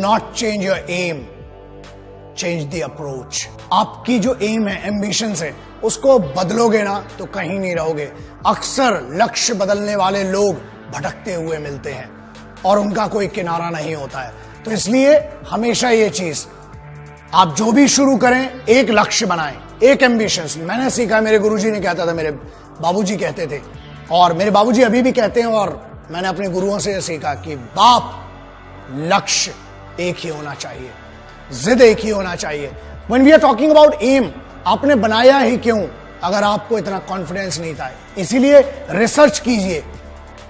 Not change your aim, change the approach. आपकी जो M है, एम्बिशन है, उसको बदलोगे ना तो कहीं नहीं रहोगे। अक्सर लक्ष्य बदलने वाले लोग भटकते हुए मिलते हैं और उनका कोई किनारा नहीं होता है। तो इसलिए हमेशा ये चीज, आप जो भी शुरू करें एक लक्ष्य बनाएं, एक एम्बिशन। मैंने सीखा, मेरे गुरुजी ने कहता था, मेरे बाबूजी कहते थे, और मेरे बाबूजी अभी भी कहते हैं, और मैंने अपने गुरुओं से सीखा कि बाप, लक्ष्य एक ही होना चाहिए, जिद एक ही होना चाहिए। When we are talking about aim, आपने बनाया ही क्यों अगर आपको इतना कॉन्फिडेंस नहीं था? इसीलिए रिसर्च कीजिए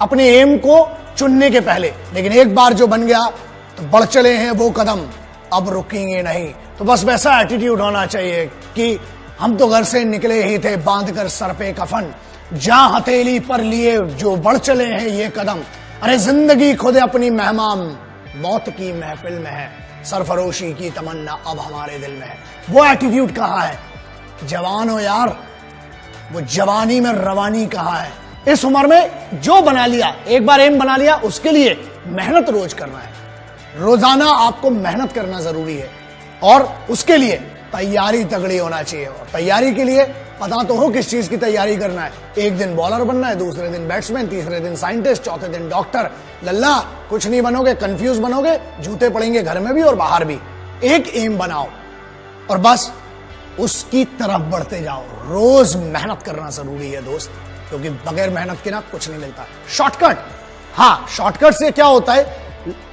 अपने एम को चुनने के पहले। लेकिन एक बार जो बन गया तो बढ़ चले हैं वो कदम, अब रुकेंगे नहीं। तो बस वैसा एटीट्यूड होना चाहिए कि हम तो घर से निकले ही थे बांध कर सर पे कफन, जहां हथेली पर लिए जो बढ़ चले हैं ये कदम। अरे जिंदगी खुद अपनी मेहमान, मौत की महफिल में है, सरफरोशी की तमन्ना अब हमारे दिल में है। वो एटीट्यूड कहां है? जवान हो यार, वो जवानी में रवानी कहां है? इस उम्र में जो बना लिया, एक बार एम बना लिया, उसके लिए मेहनत रोज करना है। रोजाना आपको मेहनत करना जरूरी है और उसके लिए तैयारी तगड़ी होना चाहिए। और तैयारी के लिए पता तो हो किस चीज की तैयारी करना है। एक दिन बॉलर बनना है, दूसरे दिन बैट्समैन, तीसरे दिन साइंटिस्ट, चौथे दिन डॉक्टर। लल्ला कुछ नहीं बनोगे, कंफ्यूज बनोगे, जूते पड़ेंगे घर में भी और बाहर भी। एक एम बनाओ और बस उसकी तरफ बढ़ते जाओ। रोज मेहनत करना जरूरी है दोस्त, क्योंकि बगैर मेहनत के ना कुछ नहीं मिलता। शॉर्टकट, हाँ, शॉर्टकट से क्या होता है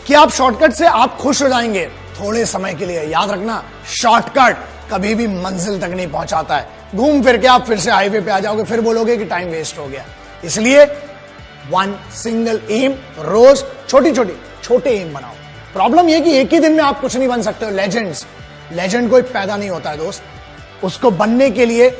कि आप शॉर्टकट से आप खुश हो जाएंगे थोड़े समय के लिए। याद रखना, शॉर्टकट कभी भी मंजिल तक नहीं पहुंचाता है। घूम फिर के आप फिर से हाईवे पे आ जाओगे, फिर बोलोगे कि टाइम वेस्ट हो गया। इसलिए वन सिंगल एम, रोज छोटे एम बनाओ। प्रॉब्लम यह कि एक ही दिन में आप कुछ नहीं बन सकते हो। लेजेंड कोई पैदा नहीं होता है दोस्त, उसको बनने के लिए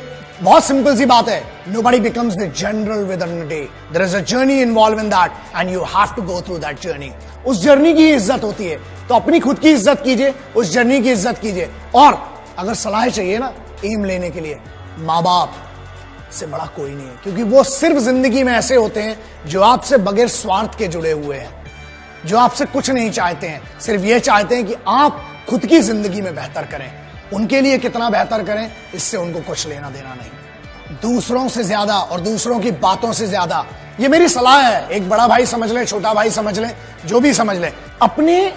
बहुत सिंपल सी बात है, nobody becomes the general within a day. There is a journey involved in that and you have to go through that journey. उस जर्नी की इज्जत होती है, तो अपनी खुद की इज्जत कीजिए, उस जर्नी की इज्जत कीजिए। और अगर सलाह चाहिए ना एम लेने के लिए, माँ बाप से बड़ा कोई नहीं है, क्योंकि वो सिर्फ जिंदगी में ऐसे होते हैं जो आपसे बगैर स्वार्थ के जुड़े हुए हैं, जो आपसे कुछ नहीं चाहते हैं, सिर्फ ये चाहते हैं कि आप खुद की जिंदगी में बेहतर करें। उनके लिए कितना बेहतर करें, इससे उनको कुछ लेना देना नहीं। दूसरों से ज्यादा और दूसरों की बातों से ज्यादा, ये मेरी सलाह है, एक बड़ा भाई समझ ले, छोटा भाई समझ ले, जो भी समझ ले, अपने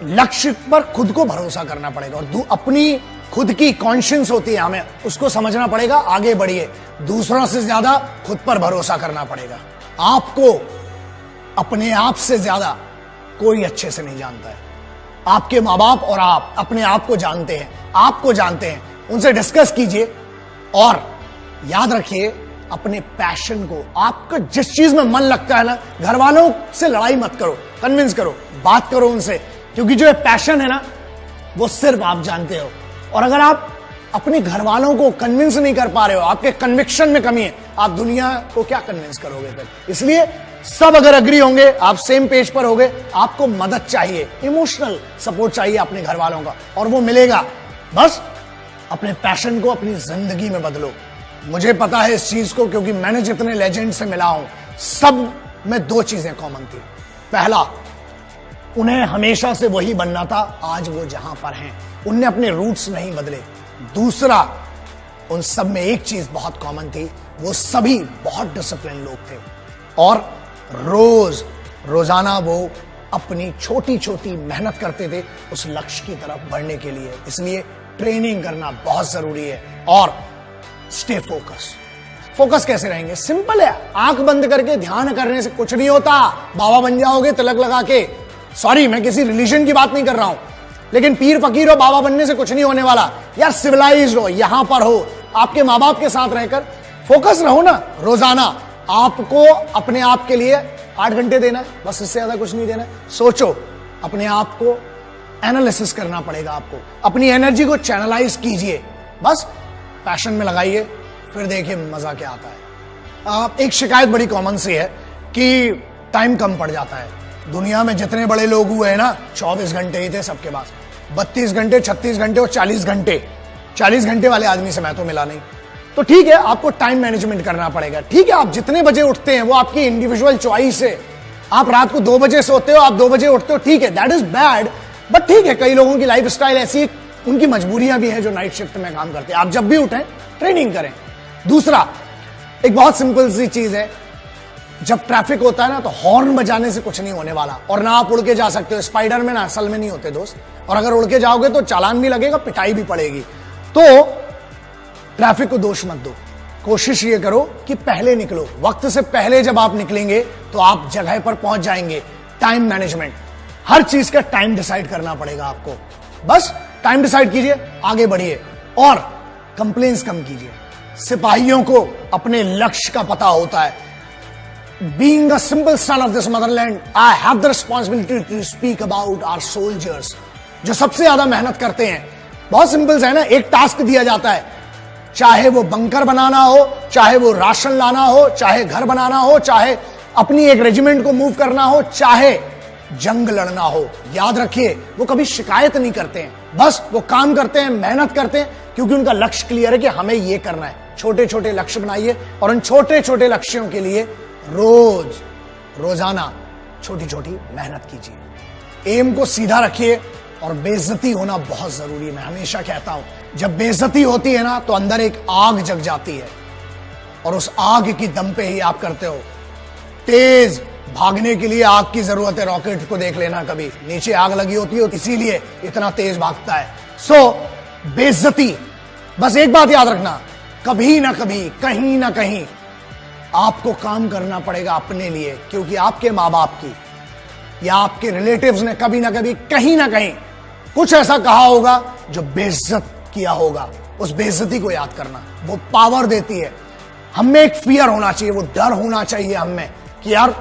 लक्ष्य पर खुद को भरोसा करना पड़ेगा। और अपनी खुद की कॉन्शियंस होती है, हमें उसको समझना पड़ेगा, आगे बढ़िए। दूसरों से ज्यादा खुद पर भरोसा करना पड़ेगा। आपको अपने आप से ज्यादा कोई अच्छे से नहीं जानता है। आपके माँ बाप और आप अपने आप को जानते हैं, आपको जानते हैं। उनसे डिस्कस कीजिए और याद रखिए अपने पैशन को, आपका जिस चीज में मन लगता है ना, घर वालों से लड़ाई मत करो, कन्विंस करो, बात करो उनसे, क्योंकि जो पैशन है ना वो सिर्फ आप जानते हो। और अगर आप अपने घर वालों को कन्विंस नहीं कर पा रहे हो, आपके कन्विक्शन में कमी है, आप दुनिया को क्या कन्विंस करोगे फिर? इसलिए सब अगर अग्री होंगे, आप सेम पेज पर होंगे, आपको मदद चाहिए, इमोशनल सपोर्ट चाहिए अपने घर वालों का, और वो मिलेगा। बस अपने पैशन को अपनी जिंदगी में बदलो। मुझे पता है इस चीज को, क्योंकि मैंने जितने लेजेंड से मिला हूं, सब में दो चीजें कॉमन थी। पहला, उन्हें हमेशा से वही बनना था, आज वो जहां पर हैं, उनने अपने रूट्स नहीं बदले। दूसरा, उन सब में एक चीज बहुत कॉमन थी, वो सभी बहुत डिसिप्लिन लोग थे और रोजाना वो अपनी छोटी छोटी मेहनत करते थे उस लक्ष्य की तरफ बढ़ने के लिए। इसलिए ट्रेनिंग करना बहुत जरूरी है। और स्टे फोकस कैसे रहेंगे? सिंपल है, आंख बंद करके ध्यान करने से कुछ नहीं होता। बाबा बन जाओगे तिलक लगा के। सॉरी, मैं किसी रिलीजन की बात नहीं कर रहा हूं, लेकिन पीर फकीर हो, बाबा बनने से कुछ नहीं होने वाला। यार सिविलाइज हो, यहां पर हो, आपके माँ बाप के साथ रहकर फोकस रहो ना। रोजाना आपको अपने आप के लिए 8 घंटे देना है, बस, इससे ज्यादा कुछ नहीं देना है। सोचो, अपने आप को एनालिसिस करना पड़ेगा, आपको अपनी एनर्जी को चैनलाइज कीजिए, बस पैशन में लगाइए, फिर देखिए मजा क्या आता है। एक शिकायत बड़ी कॉमन सी है कि टाइम कम पड़ जाता है। दुनिया में जितने बड़े लोग हुए हैं ना, 24 घंटे ही थे सबके पास, 32 घंटे, 36 घंटे और 40 घंटे। 40 घंटे वाले आदमी से मैं तो मिला नहीं। तो ठीक है, आपको टाइम मैनेजमेंट करना पड़ेगा। ठीक है, आप जितने बजे उठते हैं वो आपकी इंडिविजुअल चॉइस है। आप रात को 2 बजे सोते हो, आप 2 बजे उठते हो, ठीक है, दैट इज बैड। बट ठीक है, कई लोगों की लाइफ स्टाइल ऐसी है, उनकी मजबूरियां भी हैं जो नाइट शिफ्ट में काम करते हैं। आप जब भी उठें ट्रेनिंग करें। दूसरा, एक बहुत सिंपल सी चीज है, जब ट्रैफिक होता है ना तो हॉर्न बजाने से कुछ नहीं होने वाला, और ना आप उड़ के जा सकते हो। स्पाइडर में ना असल में नहीं होते दोस्त, और अगर उड़ के जाओगे तो चालान भी लगेगा, पिटाई भी पड़ेगी। तो ट्रैफिक को दोष मत दो, कोशिश ये करो कि पहले निकलो। वक्त से पहले जब आप निकलेंगे तो आप जगह पर पहुंच जाएंगे। टाइम मैनेजमेंट, हर चीज का टाइम डिसाइड करना पड़ेगा आपको। बस टाइम डिसाइड कीजिए, आगे बढ़िए और कंप्लेंट्स कम कीजिए। सिपाहियों को अपने लक्ष्य का पता होता है। Being a simple son of this motherland, I have the responsibility to speak about our soldiers, जो सबसे ज्यादा मेहनत करते हैं। बहुत सिंपल है ना, एक टास्क दिया जाता है, चाहे वो बंकर बनाना हो, चाहे वो राशन लाना हो, चाहे घर बनाना हो, चाहे अपनी एक रेजिमेंट को मूव करना हो, चाहे जंग लड़ना हो। याद रखिए, वो कभी शिकायत नहीं करते हैं, बस वो काम करते हैं, मेहनत करते हैं, क्योंकि उनका लक्ष्य क्लियर है कि हमें ये करना है। छोटे छोटे लक्ष्य बनाइए और उन छोटे छोटे लक्ष्यों के लिए रोजाना छोटी छोटी मेहनत कीजिए। एम को सीधा रखिए और बेइज्जती होना बहुत जरूरी है। मैं हमेशा कहता हूं, जब बेइज्जती होती है ना तो अंदर एक आग जग जाती है, और उस आग की दम पे ही आप करते हो। तेज भागने के लिए आग की जरूरत है। रॉकेट को देख लेना, कभी नीचे आग लगी होती है, इसीलिए इतना तेज भागता है। सो बेइज्जती, बस एक बात याद रखना, कभी ना कभी, कहीं ना कहीं आपको काम करना पड़ेगा अपने लिए, क्योंकि आपके माँ बाप की या आपके रिलेटिव्स ने कभी ना कभी, कहीं ना कहीं कुछ ऐसा कहा होगा जो बेइज्जत किया होगा। उस बेइज्जती को याद करना, वो पावर देती है। हमें एक फियर होना चाहिए, वो डर होना चाहिए हमें कि यार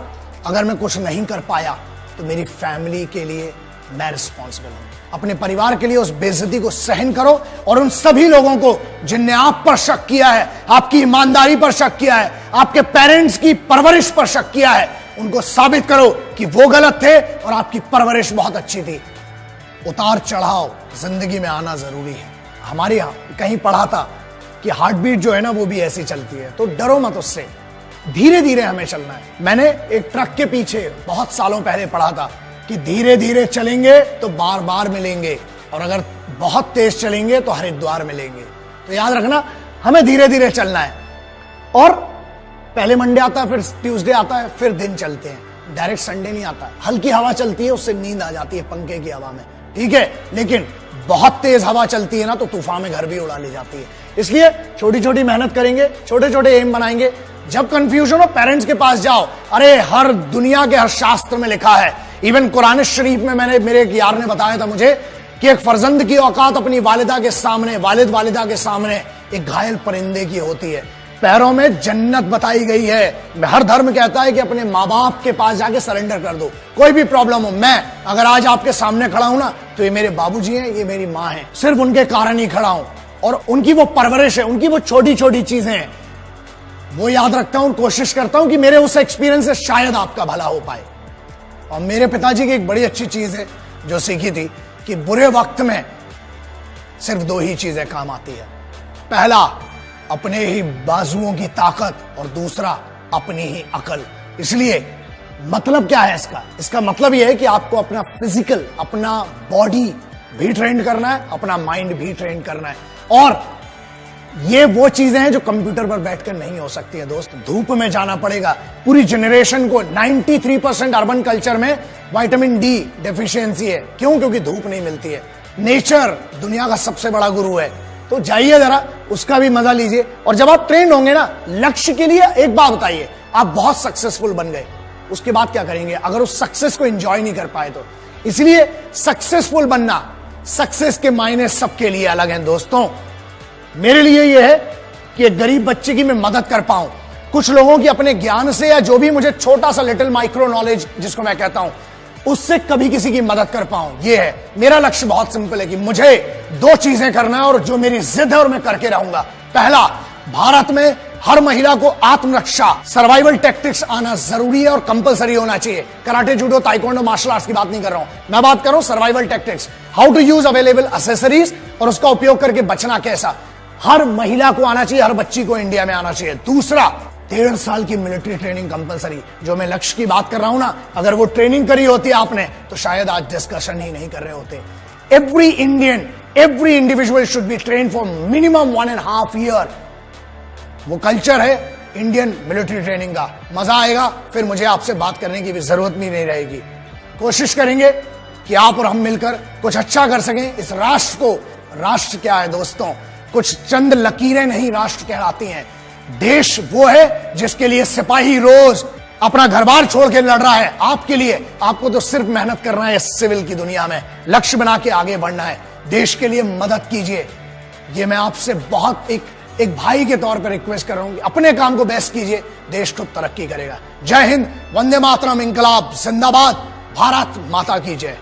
अगर मैं कुछ नहीं कर पाया तो मेरी फैमिली के लिए मैं रिस्पॉन्सिबल हूं। अपने परिवार के लिए उस बेइज्जती को सहन करो, और उन सभी लोगों को जिनने आप पर शक किया है, आपकी ईमानदारी पर शक किया है, आपके पेरेंट्स की परवरिश पर शक किया है, उनको साबित करो कि वो गलत थे और आपकी परवरिश बहुत अच्छी थी। उतार चढ़ाव जिंदगी में आना जरूरी है। हमारे यहां कहीं पढ़ा था कि हार्ट बीट जो है ना वो भी ऐसी चलती है, तो डरो मत उससे, धीरे धीरे हमें चलना है। मैंने एक ट्रक के पीछे बहुत सालों पहले पढ़ा था कि धीरे धीरे चलेंगे तो बार बार मिलेंगे, और अगर बहुत तेज चलेंगे तो हरिद्वार मिलेंगे। तो याद रखना, हमें धीरे धीरे चलना है, और पहले मंडे आता है, फिर ट्यूसडे आता है, फिर दिन चलते हैं। डायरेक्ट संडे नहीं आता। हल्की हवा चलती है, उससे नींद आ जाती है पंखे की हवा में, ठीक है, लेकिन बहुत तेज हवा चलती है ना तो तूफान में घर भी उड़ा ले जाती है। इसलिए छोटी छोटी मेहनत करेंगे, छोटे छोटे एम बनाएंगे। जब कंफ्यूजन हो, पेरेंट्स के पास जाओ। अरे हर दुनिया के हर शास्त्र में लिखा है, इवन कुरान शरीफ में, मेरे एक यार ने बताया था मुझे कि एक फर्जंद की औकात अपनी वालिदा के सामने, वालिदा के सामने एक घायल परिंदे की होती है। पैरों में जन्नत बताई गई है। हर धर्म कहता है कि अपने माँ बाप के पास जाके सरेंडर कर दो, कोई भी प्रॉब्लम हो। मैं अगर आज आपके सामने खड़ा हूं ना तो ये मेरे बाबूजी हैं, ये मेरी माँ है, सिर्फ उनके कारण ही खड़ा हूं, और उनकी वो परवरिश है, उनकी वो छोटी छोटी चीजें हैं, वो याद रखता हूं। कोशिश करता हूं कि मेरे उस एक्सपीरियंस से शायद आपका भला हो पाए। और मेरे पिताजी की एक बड़ी अच्छी चीज है जो सीखी थी कि बुरे वक्त में सिर्फ दो ही चीजें काम आती है। पहला, अपने ही बाजुओं की ताकत, और दूसरा अपनी ही अकल। इसलिए मतलब क्या है इसका मतलब यह है कि आपको अपना फिजिकल, अपना बॉडी भी ट्रेन करना है, अपना माइंड भी ट्रेन करना है। और ये वो चीजें हैं जो कंप्यूटर पर बैठकर नहीं हो सकती है दोस्त। धूप में जाना पड़ेगा। पूरी जनरेशन को 93% अर्बन कल्चर में विटामिन डी डेफिशिएंसी है। क्यों? क्योंकि धूप नहीं मिलती है। नेचर दुनिया का सबसे बड़ा गुरु है, तो जाइए जरा, उसका भी मजा लीजिए। और जब आप ट्रेंड होंगे ना लक्ष्य के लिए, एक बात बताइए, आप बहुत सक्सेसफुल बन गए, उसके बाद क्या करेंगे अगर उस सक्सेस को एंजॉय नहीं कर पाए तो? इसलिए सक्सेसफुल बनना, सक्सेस के मायने सबके लिए अलग हैं दोस्तों। मेरे लिए यह है कि एक गरीब बच्चे की मैं मदद कर पाऊं, कुछ लोगों की अपने ज्ञान से, या जो भी मुझे छोटा सा लिटिल माइक्रो नॉलेज जिसको मैं कहता हूं, उससे कभी किसी की मदद कर पाऊं। यह है मेरा लक्ष्य। बहुत सिंपल है कि मुझे दो चीजें करना है, और जो मेरी जिद है और मैं करके रहूंगा। पहला, भारत में हर महिला को आत्मरक्षा, सर्वाइवल टैक्टिक्स आना जरूरी है और कंपलसरी होना चाहिए। Karate, judo, taekwondo, martial arts की बात नहीं कर रहा हूं, मैं बात कर रहा हूं survival tactics, how to use available accessories, और उसका उपयोग करके बचना कैसा। हर महिला को आना चाहिए, हर बच्ची को इंडिया में आना चाहिए। दूसरा, 1.5 साल की मिलिट्री ट्रेनिंग कंपलसरी। जो मैं लक्ष्य की बात कर रहा हूं ना, अगर वो ट्रेनिंग करी होती आपने तो शायद आज डिस्कशन ही नहीं कर रहे होते। Every Indian, every individual should be train for minimum 1.5 year. वो कल्चर है इंडियन मिलिट्री ट्रेनिंग का। मजा आएगा, फिर मुझे आपसे बात करने की भी जरूरत भी नहीं रहेगी। कोशिश करेंगे कि आप और हम मिलकर कुछ अच्छा कर सकें इस राष्ट्र को। राष्ट्र क्या है दोस्तों, कुछ चंद लकीरें नहीं राष्ट्र कहलाती हैं। देश वो है जिसके लिए सिपाही रोज अपना घर बार छोड़ के लड़ रहा है आपके लिए। आपको तो सिर्फ मेहनत करना है इस सिविल की दुनिया में, लक्ष्य बना के आगे बढ़ना है। देश के लिए मदद कीजिए, ये मैं आपसे बहुत एक भाई के तौर पर रिक्वेस्ट कर रहा हूं कि अपने काम को बेस्ट कीजिए, देश खुद तरक्की करेगा। जय हिंद, वंदे मातरम, इंकलाब जिंदाबाद, भारत माता की जय।